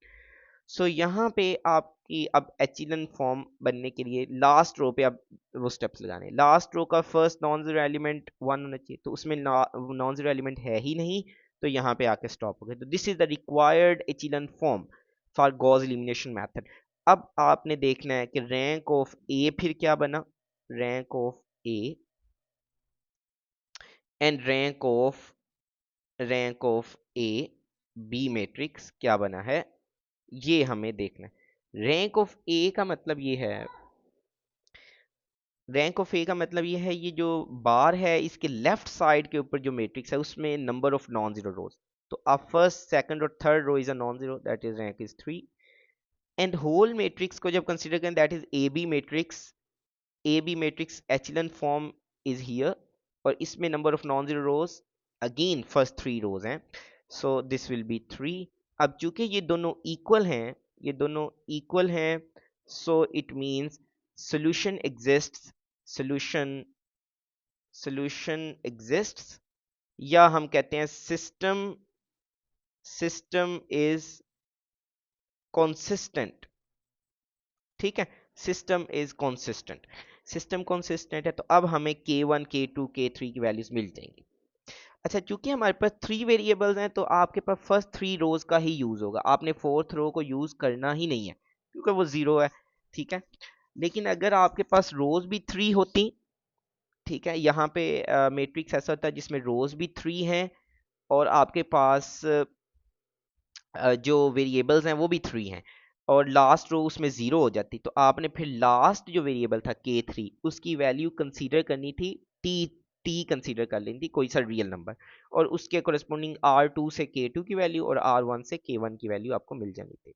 सो यहाँ पे आपकी अब एचिलन फॉर्म बनने के लिए लास्ट रो पे अब वो स्टेप्स लगाने। लास्ट रो का फर्स्ट नॉन जीरो एलिमेंट 1 होना चाहिए, तो उसमें नॉन जीरो एलिमेंट है ही नहीं, तो यहाँ पे आके स्टॉप हो गए। तो this is the required echelon form for Gauss elimination method. अब आपने देखना है कि रैंक ऑफ ए फिर क्या बना, rank of A and rank of A B matrix क्या बना है, ये हमें देखना है। रैंक ऑफ ए का मतलब ये है, रैंक ऑफ ए का मतलब ये है, ये जो बार है इसके लेफ्ट साइड के ऊपर जो मैट्रिक्स है उसमें number of non zero rows, तो अब फर्स्ट सेकंड और third row is a non zero, that is rank is 3, and whole matrix को जब कंसीडर करें that is A B matrix, A B matrix echelon form is here, और इसमें number of non zero rows again first 3 rows हैं, so this will B 3। अब चूंकि ये दोनों इक्वल हैं, ये दोनों इक्वल हैं, so it means solution exists, solution solution exists, या हम कहते हैं सिस्टम इज consistent, ठीक है, system is consistent, system consistent है, तो अब हमें K1 K2 K3 की वैल्यूज मिल जाएंगी। अच्छा, चूंकि हमारे पास 3 वेरिएबल्स हैं, तो आपके पास फर्स्ट 3 रोज का ही यूज होगा, आपने फोर्थ रो को यूज करना ही नहीं है क्योंकि वो 0 है, ठीक है। लेकिन अगर आपके पास रोज भी 3 होती, ठीक है, यहाँ पे मैट्रिक्स ऐसा होता है जिसमें रोज भी 3 हैं और आपके पास जो वेरिएबल्स हैं वो भी 3 हैं, और लास्ट रो उसमें 0 हो जाती, तो आपने फिर लास्ट जो वेरिएबल था K3 उसकी वैल्यू कंसीडर करनी थी, टी टी कंसीडर कर लेनी थी, कोई सा रियल नंबर, और उसके कोरेस्पोंडिंग R2 से K2 की वैल्यू और R1 से K1 की वैल्यू आपको मिल जानी थी।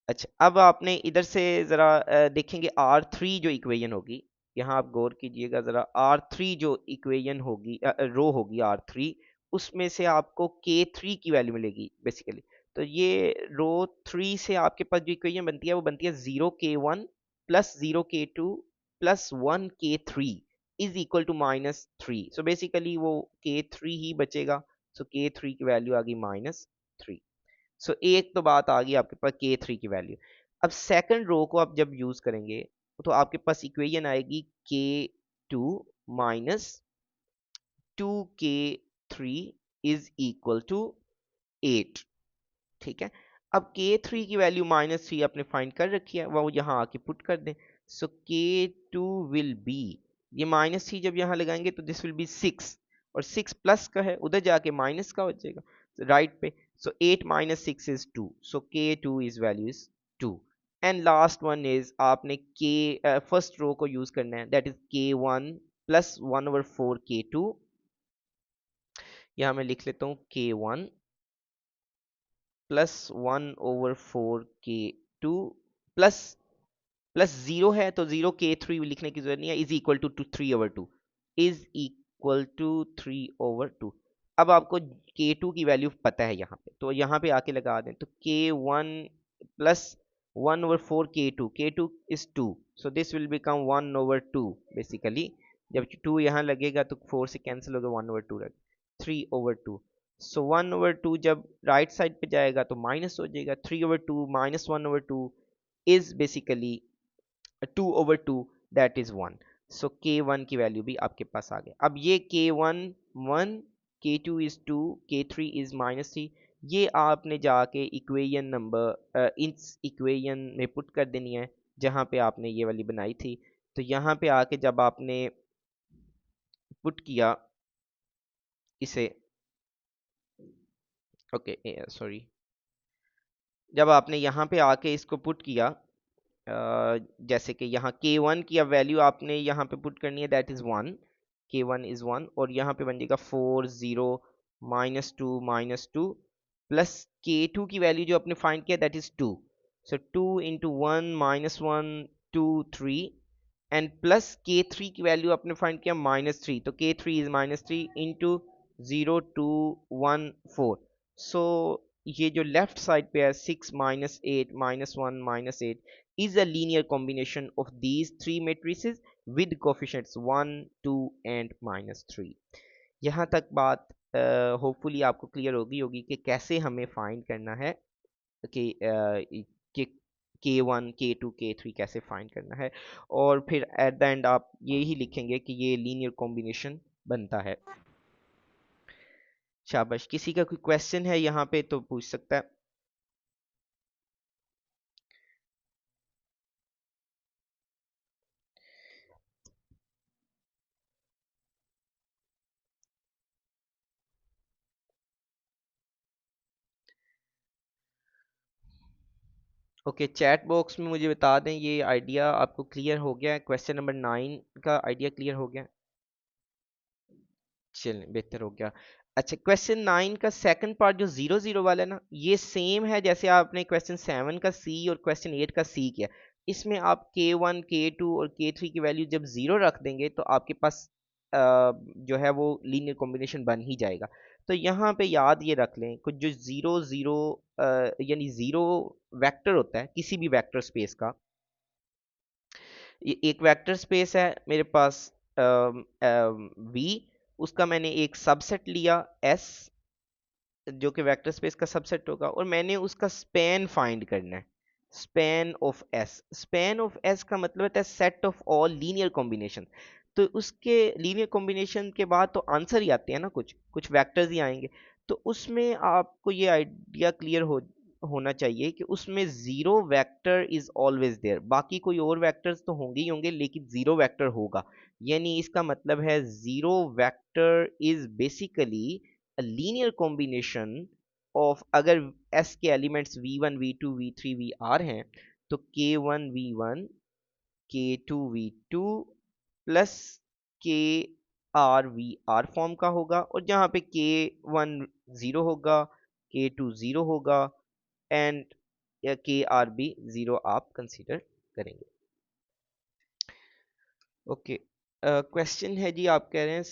अच्छा, अब आपने इधर से ज़रा देखेंगे R3 जो इक्वेशन होगी, यहाँ आप गौर कीजिएगा ज़रा, R3 जो इक्वेशन होगी, रो होगी R3, उसमें से आपको K3 की वैल्यू मिलेगी बेसिकली। तो ये रो 3 से आपके पास जो इक्वेशन बनती है वो बनती है 0 K1 plus 0 K2 plus 1 K3 is equal to -3, so basically वो K3 ही बचेगा, सो K3 की वैल्यू आ गई -3। सो एक तो बात आ गई आपके पास K3 की वैल्यू। अब सेकंड रो को आप जब यूज करेंगे तो आपके पास इक्वेशन आएगी K2 minus 2K3 is equal to 8, ठीक है। अब K3 की वैल्यू -3 आपने फाइंड कर रखी है, वो यहाँ आके पुट कर दें, सो K2 विल बी, ये माइनस थी जब यहाँ लगाएंगे तो दिस विल बी 6, और 6 प्लस का है उधर जाके माइनस का हो जाएगा राइट पे। सो 8 minus 6 is 2, so K2 is value is 2। And last one is आपने K फर्स्ट रो को यूज करना है, that is K1 plus 1/4 K2। यहाँ मैं लिख लेता हूँ K1 plus 1/4 K2 plus plus zero है तो जीरो K3 लिखने की जरूरत नहीं है, is equal to 3/2, is equal to 3/2। अब आपको K2 की वैल्यू पता है यहाँ पे, तो यहाँ पे आके लगा दें, तो K1 plus 1/4 K2, K2 is 2, so this will become 1/2 basically. जब 2 यहाँ लगेगा तो 4 से कैंसिल होगा, 1/2 लगे, 3/2। सो 1/2 जब राइट साइड पे जाएगा तो माइनस हो जाएगा, 3/2 minus 1/2 is basically 2/2, that is 1। So K1 की वैल्यू भी आपके पास आ गया। अब ये K1 1, K2 is 2, K3 is -3, ये आपने जाके इक्वेशन नंबर इस इक्वेशन में पुट कर देनी है जहां पे आपने ये वाली बनाई थी। तो यहाँ पे आके जब आपने पुट किया इसे, ओके सॉरी, जब आपने यहाँ पे आके इसको पुट किया, जैसे कि यहाँ K1 की अब वैल्यू आपने यहाँ पे पुट करनी है, दैट इज 1, K1 इज 1, और यहाँ पे बन जाएगा 4 0 -2 प्लस K2 की वैल्यू जो आपने फाइंड किया that is 2, so 2 into 1 -1 2 3, and plus K3 की वैल्यू आपने फाइंड किया -3, तो K3 इज -3 इंटू 0 2 1 4। सो ये जो लेफ्ट साइड पे है 6 -8 -1 -8 is a linear combination of these three matrices with coefficients 1 2 and -3। यहाँ तक बात होपफुली आपको क्लियर होगी कि कैसे हमें फाइंड करना है कि K1 K2 K3 कैसे फाइंड करना है, और फिर एट द एंड आप यही लिखेंगे कि ये लीनियर कॉम्बिनेशन बनता है। शाबाश, किसी का कोई क्वेश्चन है यहाँ पे तो पूछ सकता है। ओके, चैट बॉक्स में मुझे बता दें ये आइडिया आपको क्लियर हो गया है, क्वेश्चन नंबर 9 का आइडिया क्लियर हो गया। चलें, बेहतर हो गया। अच्छा, क्वेश्चन 9 का सेकंड पार्ट जो 0 0 वाला है ना, ये सेम है जैसे आपने क्वेश्चन 7 का सी और क्वेश्चन 8 का सी किया। इसमें आप K1 K2 और K3 की वैल्यू जब 0 रख देंगे तो आपके पास जो है वो लीनियर कॉम्बिनेशन बन ही जाएगा। तो यहाँ पे याद ये रख लें, कुछ जो 0 0 यानी 0 वेक्टर होता है किसी भी वेक्टर स्पेस का, ये एक वेक्टर स्पेस है मेरे पास वी, उसका मैंने एक सबसेट लिया एस जो कि वेक्टर स्पेस का सबसेट होगा, और मैंने उसका स्पैन फाइंड करना है, span of S. Span of S का मतलब होता है set of all linear combination. तो उसके लीनियर कॉम्बिनेशन के बाद तो आंसर ही आते हैं ना, कुछ कुछ वेक्टर्स ही आएंगे। तो उसमें आपको ये आइडिया क्लियर होना चाहिए कि उसमें zero vector is always there, बाकी कोई और वेक्टर्स तो होंगे ही होंगे लेकिन जीरो वेक्टर होगा। यानी इसका मतलब है zero vector is basically linear combination of, अगर S के elements v1 v2 v3 vr हैं तो k1 v1 k2 v2 plus k r vr form का होगा, और जहां पे k1 0 होगा, k2 0 होगा, एंड के आर भी 0 आप कंसीडर करेंगे। ओके, क्वेश्चन है जी, आप कह रहे हैं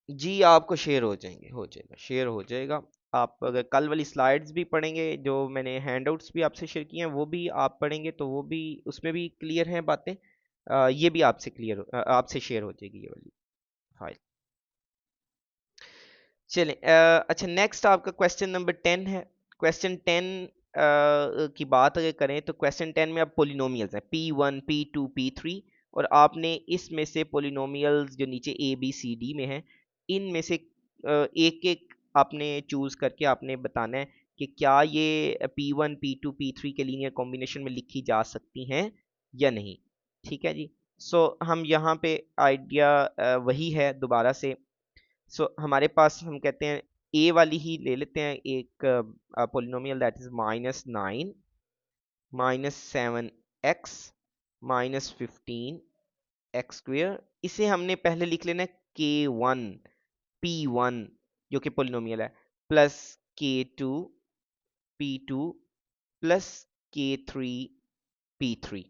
जी आपको शेयर हो जाएंगे, हो जाएगा, शेयर हो जाएगा। आप अगर कल वाली स्लाइड्स भी पढ़ेंगे जो मैंने हैंडआउट्स भी आपसे शेयर किए हैं वो भी आप पढ़ेंगे तो वो भी उसमें भी क्लियर हैं बातें। ये भी आपसे क्लियर आपसे शेयर हो जाएगी ये वाली फाइल। चलें, अच्छा नेक्स्ट आपका क्वेश्चन नंबर 10 है। क्वेश्चन 10 की बात अगर करें तो क्वेश्चन 10 में अब पोलिनोमियल्स हैं P1 P2 P3, और आपने इसमें से पोलिनोमियल्स जो नीचे A B C D में हैं इनमें से एक एक आपने चूज करके आपने बताना है कि क्या ये P1 P2 P3 के लीनियर कॉम्बिनेशन में लिखी जा सकती हैं या नहीं। ठीक है जी। सो हम यहाँ पे आइडिया वही है दोबारा से। सो हमारे पास हम कहते हैं ए वाली ही ले लेते हैं, एक polynomial that is -9 -7x -15x²। इसे हमने पहले लिख लेना k1 p1 जो कि पोलिनोमियल है, plus k2 p2 plus k3 p3।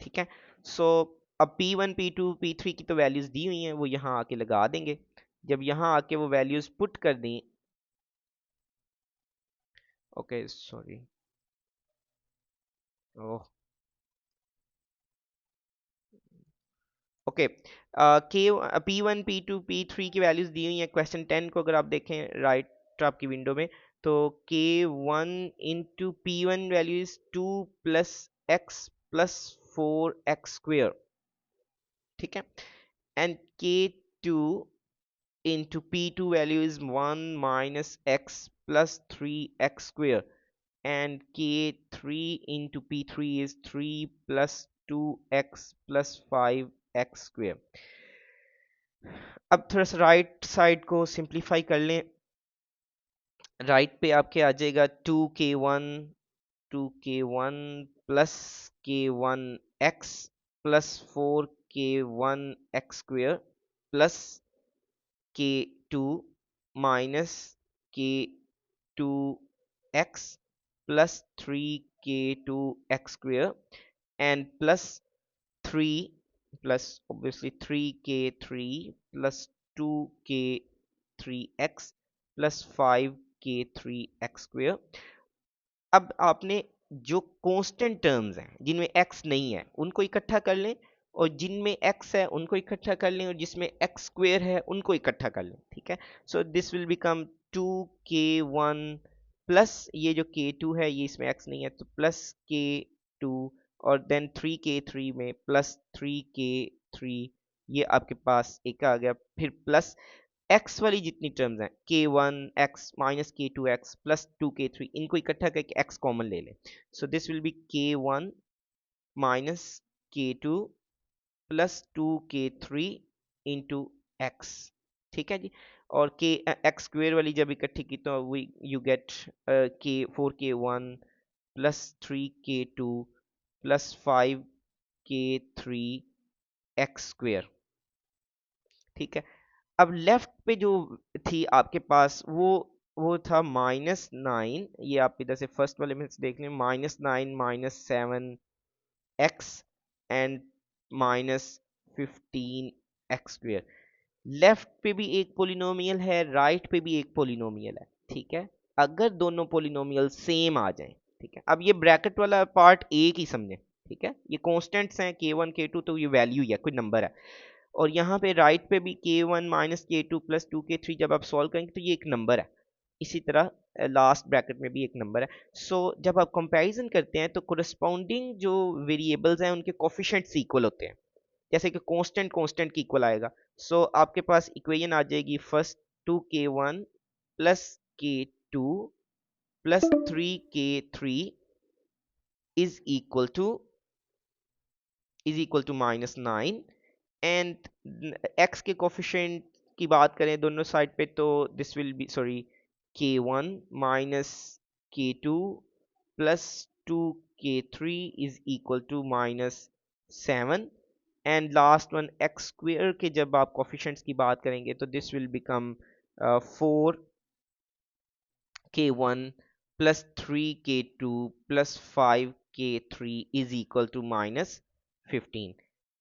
ठीक है। सो अब p1 p2 p3 की तो वैल्यूज दी हुई हैं, वो यहाँ आके लगा देंगे। जब यहाँ आके वो वैल्यूज पुट कर दी, ओके सॉरी, ओह ओके, के P1 P2 P3 की वैल्यूज दी हुई हैं। क्वेश्चन 10 को अगर आप देखें राइट आपकी विंडो में, तो K1 into P1 value is 2 plus x plus 4x²। ठीक है। And K2 into P2 value is 1 minus x plus 3x², and K3 into P3 is 3 plus 2x plus 5x²। अब थोड़ा सा राइट साइड को simplify कर लें। Right पे आपके आ जाएगा 2k1 plus k1x plus 4k1x² plus k2 minus k2x plus 3k2x² and plus 3 plus obviously 3k3 plus 2k3x plus 5k3x²। अब आपने जो कांस्टेंट टर्म्स हैं जिनमें x नहीं है उनको इकट्ठा कर लें, और जिनमें x है उनको इकट्ठा कर लें, और जिसमें x² है उनको इकट्ठा कर लें। ठीक है। So this will become 2k1 plus ये जो k2 है, ये इसमें x नहीं है तो प्लस k2, और देन 3k3 में प्लस 3k3, ये आपके पास एक आ गया। फिर प्लस एक्स वाली जितनी टर्म्स हैं k1x minus k2x plus 2k3, इनको इकट्ठा करके x कॉमन ले लें। So this will B k1 minus k2 plus 2k3 into x। ठीक है जी। और k x² वाली जब इकट्ठी की तो we you get k 4k1 plus 3k2 plus 5k3 x²। ठीक है। अब लेफ्ट पे जो थी आपके पास वो था -9, ये आप इधर से फर्स्ट वाले में से देख लें, -9 -7x एंड -15x²। लेफ्ट पे भी एक पोलिनोमियल है, राइट पे भी एक पोलिनोमियल है। ठीक है। अगर दोनों पोलिनोमियल सेम आ जाएं, ठीक है, अब ये ब्रैकेट वाला पार्ट एक ही समझें। ठीक है। ये कॉन्स्टेंट्स हैं k1 k2, तो ये वैल्यू है, कोई नंबर है। और यहाँ पे राइट पे भी k1 minus k2 plus 2k3 जब आप सॉल्व करेंगे तो ये एक नंबर है। इसी तरह लास्ट ब्रैकेट में भी एक नंबर है। सो जब आप कंपैरिजन करते हैं तो कोरस्पॉन्डिंग जो वेरिएबल्स हैं उनके कोफिशिएंट्स इक्वल होते हैं। जैसे कि कांस्टेंट कांस्टेंट की इक्वल आएगा। सो आपके पास इक्वेशन आ जाएगी first 2k1 plus k2 plus 3k3 is equal to -9, and x के कोफिशिएंट की बात करें दोनों साइड पे तो this will be sorry k1 minus k2 plus 2k3 is equal to -7, and last one x² के जब आप कोफिशिएंट्स की बात करेंगे तो this will become 4k1 plus 3k2 plus 5k3 is equal to -15।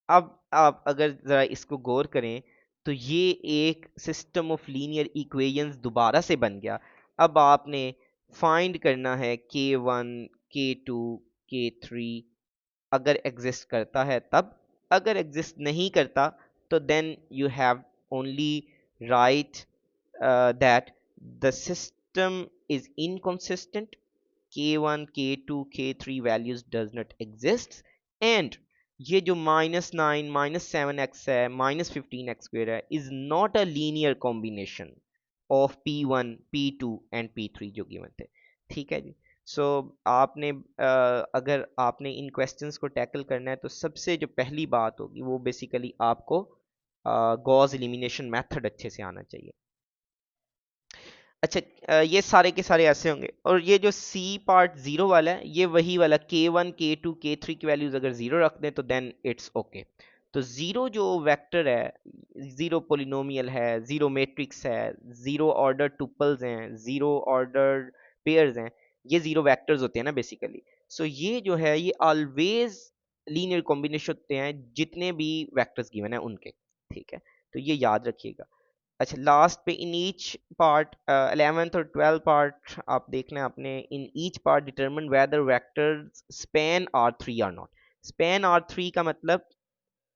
अब आप अगर ज़रा इसको गौर करें तो ये एक सिस्टम ऑफ लीनियर इक्वेशंस दोबारा से बन गया। अब आपने फाइंड करना है k1 k2 k3, अगर एग्जिस्ट करता है तब, अगर एग्जिस्ट नहीं करता तो then you have only right that the system is inconsistent, k1 k2 k3 values does not exist, and ये जो -9 -7x है -15x² है is not a linear combination of p1 p2 and p3 जो given थे। ठीक है जी। सो आपने अगर आपने इन क्वेश्चंस को टैकल करना है तो सबसे जो पहली बात होगी वो बेसिकली आपको गॉस एलिमिनेशन मेथड अच्छे से आना चाहिए। अच्छा, ये सारे के सारे ऐसे होंगे, और ये जो सी पार्ट जीरो वाला है ये वही वाला K1 K2 K3 की वैल्यूज अगर जीरो रख दें तो देन इट्स ओके। तो जीरो जो वेक्टर है, जीरो पोलिनोमियल है, जीरो मैट्रिक्स है, जीरो ऑर्डर टुपल्स हैं, जीरो ऑर्डर पेयर्स हैं, ये जीरो वेक्टर्स होते हैं ना बेसिकली। सो ये जो है ये ऑलवेज लीनियर कॉम्बिनेशन होते हैं जितने भी वेक्टर्स गिवन है उनके। ठीक है, तो ये याद रखिएगा। अच्छा, लास्ट पे इन ईच पार्ट 11th और 12th पार्ट आप देखना है आपने, in each part determine whether vectors span R3 और नॉट। स्पैन R3 का मतलब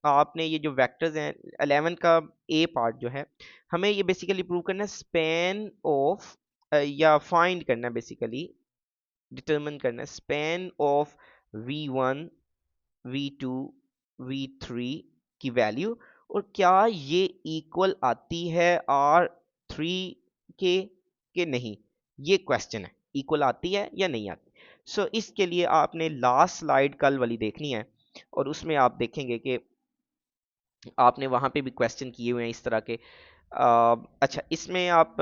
आपने ये जो वेक्टर्स हैं 11 का ए पार्ट जो है, हमें ये बेसिकली प्रूव करना है स्पैन ऑफ, या फाइंड करना है बेसिकली, डिटरमिन करना है span of V1 V2 V3 की वैल्यू, और क्या ये इक्वल आती है R3 के नहीं, ये क्वेश्चन है, इक्वल आती है या नहीं आती। सो इसके लिए आपने लास्ट स्लाइड कल वाली देखनी है, और उसमें आप देखेंगे कि आपने वहां पे भी क्वेश्चन किए हुए हैं इस तरह के। अच्छा, इसमें आप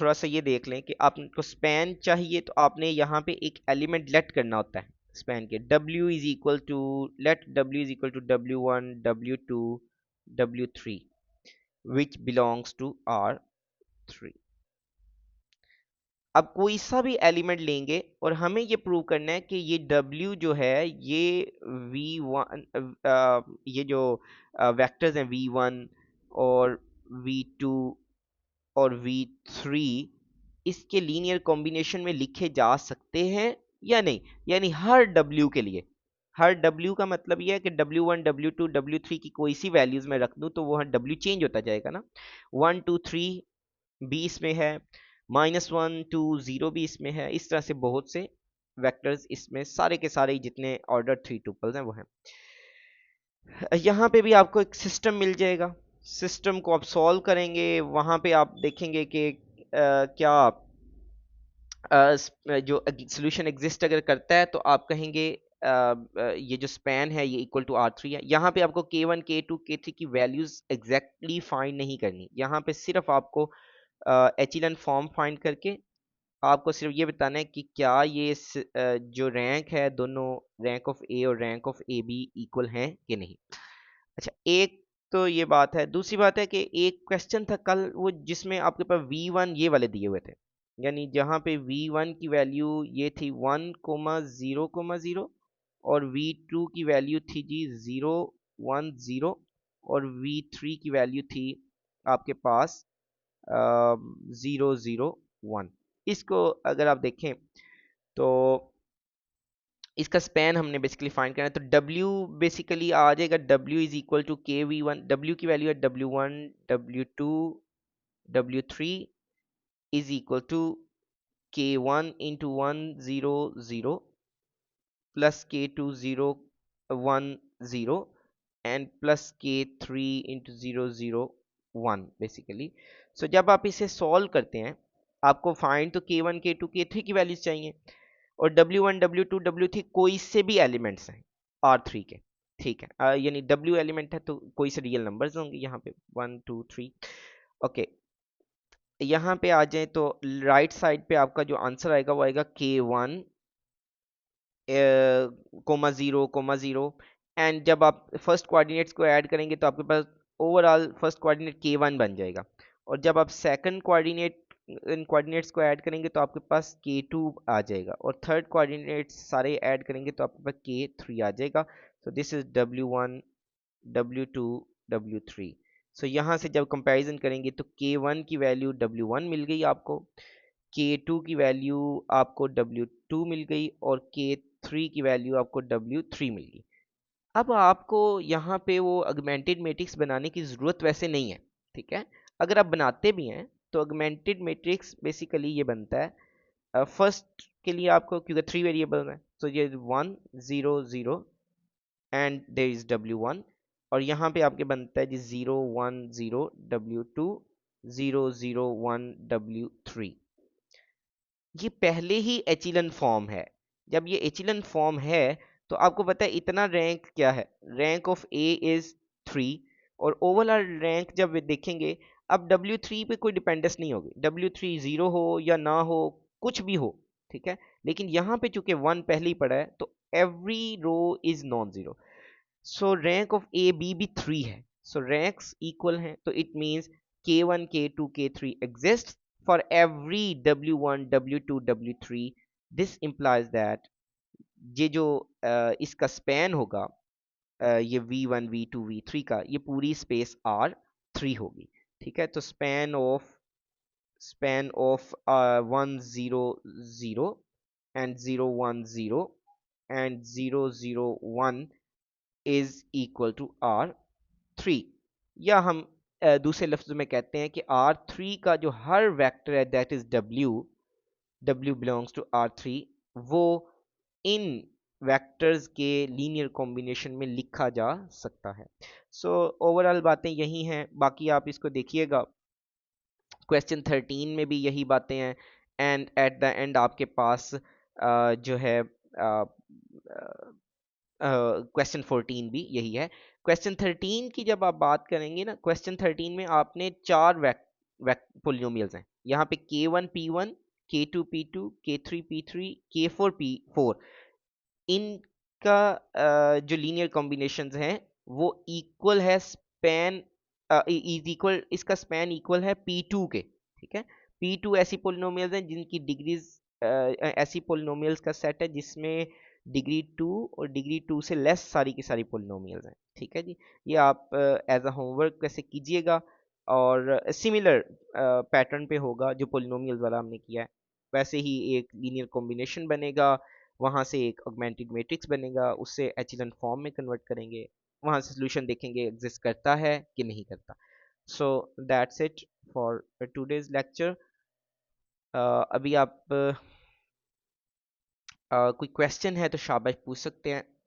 थोड़ा सा ये देख लें कि आपको स्पैन चाहिए तो आपने यहाँ पे एक एलिमेंट लेट करना होता है स्पैन के। W is equal to, let W is equal to W1 W2 W3 which belongs to R3। अब कोई सा भी एलिमेंट लेंगे और हमें ये प्रूव करना है कि ये W जो है ये V1, ये जो वेक्टर्स हैं V1 और V2 और V3 इसके लीनियर कॉम्बिनेशन में लिखे जा सकते हैं या नहीं। यानी हर W के लिए, हर W का मतलब यह है कि W1 W2 W3 की कोई सी वैल्यूज में रख दूं तो वो हर W चेंज होता जाएगा ना। 1 2 3 भी इसमें है, -1 2 0 भी इसमें है, इस तरह से बहुत से वेक्टर्स इसमें सारे के सारे जितने ऑर्डर 3 टुपल्स हैं वो हैं। यहाँ पे भी आपको एक सिस्टम मिल जाएगा, सिस्टम को आप सॉल्व करेंगे, वहाँ पे आप देखेंगे कि क्या जो सोल्यूशन एग्जिस्ट अगर करता है तो आप कहेंगे ये जो स्पैन है ये इक्वल टू R3 है। यहाँ पे आपको K1 K2 K3 की वैल्यूज एग्जैक्टली फाइंड नहीं करनी, यहाँ पे सिर्फ आपको एचिलन फॉर्म फाइंड करके आपको सिर्फ ये बताना है कि क्या ये जो रैंक है दोनों रैंक ऑफ ए और rank of A B equal हैं कि नहीं। अच्छा, एक तो ये बात है। दूसरी बात है कि एक क्वेश्चन था कल वो जिसमें आपके पास V1 ये वाले दिए हुए थे, यानी जहाँ पे V1 की वैल्यू ये थी 1,0,0 और V2 की वैल्यू थी जी 0,1,0 और V3 की वैल्यू थी आपके पास 0,0,1। इसको अगर आप देखें तो इसका स्पैन हमने बेसिकली फाइंड करना है, तो W बेसिकली आ जाएगा W is equal to KV1, W की वैल्यू है W1 W2 W3 is equal to K1 into 1,0,0 plus K2 0,1,0 and plus K3 into 0,0,1 basically. So जब आप इसे सॉल्व करते हैं आपको फाइंड तो K1 K2 K3 की वैल्यूज चाहिए, और W1 W2 W3 कोई से भी एलिमेंट्स हैं R3 के। ठीक है, यानी W एलिमेंट है तो कोई से रियल नंबर्स होंगे यहाँ पे 1 2 3। ओके, यहाँ पे आ जाए तो राइट साइड पे आपका जो आंसर आएगा वो आएगा K1 0,0 एंड जब आप फर्स्ट कोऑर्डिनेट्स को ऐड करेंगे तो आपके पास ओवरऑल फर्स्ट कोऑर्डिनेट K1 बन जाएगा, और जब आप सेकंड कोऑर्डिनेट इन कोऑर्डिनेट्स को ऐड करेंगे तो आपके पास K2 आ जाएगा, और थर्ड कोऑर्डिनेट्स सारे ऐड करेंगे तो आपके पास K3 आ जाएगा। So this is W1 W2 W3। सो यहाँ से जब कंपैरिजन करेंगे तो K1 की वैल्यू W1 मिल गई आपको, K2 की वैल्यू आपको W2 मिल गई, और K3 की वैल्यू आपको W3 मिल गई। अब आपको यहाँ पे वो ऑगमेंटेड मैट्रिक्स बनाने की ज़रूरत वैसे नहीं है। ठीक है, अगर आप बनाते भी हैं तो ऑगमेंटेड मैट्रिक्स बेसिकली ये बनता है फर्स्ट के लिए आपको, क्योंकि 3 वेरिएबल है तो ये 1 0 0 एंड देयर इज W1, और यहाँ पे आपके बनता है जी 0 1 0 W2 0 0 1 W3। ये पहले ही एचिलन फॉर्म है। जब ये एचिलन फॉर्म है तो आपको पता है इतना रैंक क्या है, रैंक ऑफ ए इज 3, और ओवरऑल रैंक जब देखेंगे, अब W3 पे कोई डिपेंडेंस नहीं होगी, W3 जीरो हो या ना हो, कुछ भी हो, ठीक है। लेकिन यहाँ पे चूंकि 1 पहले ही पड़ा है तो every row is non zero, so rank of A B भी 3 है, सो रैंक्स इक्वल हैं, तो it means K1 K2 K3 exists for every W1 W2 W3। This implies that ये जो इसका स्पैन होगा, ये V1 V2 V3 का, ये पूरी स्पेस R3 होगी, ठीक है। तो span of 1 0 0 and 0 1 0 and 0 0 1 is equal to R3, या हम दूसरे लफ्ज़ों में कहते हैं कि R3 का जो हर वेक्टर है that is W belongs to R3, वो इन वेक्टर्स के लीनियर कॉम्बिनेशन में लिखा जा सकता है। सो ओवरऑल बातें यही हैं, बाकी आप इसको देखिएगा, क्वेश्चन 13 में भी यही बातें हैं, एंड एट द एंड आपके पास जो है क्वेश्चन 14 भी यही है। क्वेश्चन 13 की जब आप बात करेंगे ना, क्वेश्चन 13 में आपने चार पोलिनोमियल्स हैं यहाँ पे, K1 P1, K2 P2, K3 P3, K4 P4, इनका जो लीनियर कॉम्बिनेशंस हैं वो इक्वल है स्पैन, इज इक्वल, इसका स्पैन इक्वल है P2 के, ठीक है। P2 ऐसी पोलिनोमियल्स हैं जिनकी डिग्रीज, ऐसी पोलिनोमियल्स का सेट है जिसमें डिग्री 2 और डिग्री 2 से लेस सारी की सारी पोलिनोमियल्स हैं, ठीक है जी। ये आप एज अ होमवर्क कैसे कीजिएगा, और सिमिलर पैटर्न पे होगा जो पोलिनोमियल्स वाला हमने किया है, वैसे ही एक लीनियर कॉम्बिनेशन बनेगा, वहाँ से एक ऑगमेंटेड मैट्रिक्स बनेगा, उससे एचेलन फॉर्म में कन्वर्ट करेंगे, वहाँ से सोल्यूशन देखेंगे एग्जिस्ट करता है कि नहीं करता। So that's it for today's lecture. अभी आप कोई क्वेश्चन है तो शाबाश पूछ सकते हैं।